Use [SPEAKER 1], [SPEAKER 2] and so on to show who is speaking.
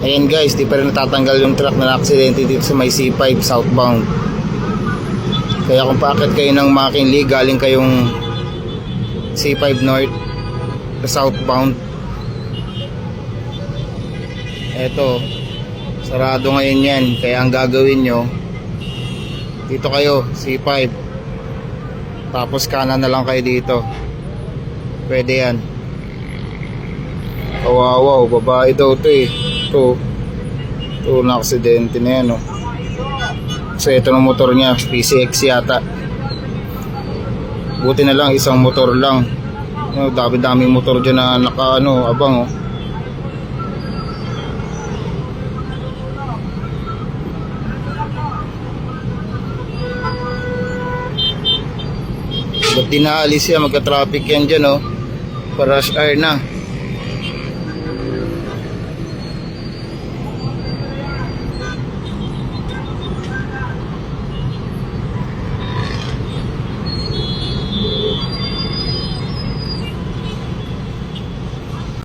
[SPEAKER 1] Ayan guys, di pa rin natatanggal yung truck na aksidente dito sa may C5 southbound. Kaya kung paakit kayo ng McKinley, galing kayong C5 north southbound, eto sarado ngayon yan. Kaya ang gagawin nyo, dito kayo C5, tapos kanan na lang kayo dito. Pwede yan. Kawawa, babae daw to eh. Ito na aksidente na yan, oh. So ito ng motor niya, PCX yata. Buti na lang isang motor lang. Dami-daming motor dyan na abang, oh. Ba't di naalis yan? Magka-traffic yan dyan, oh. Para rush hour na.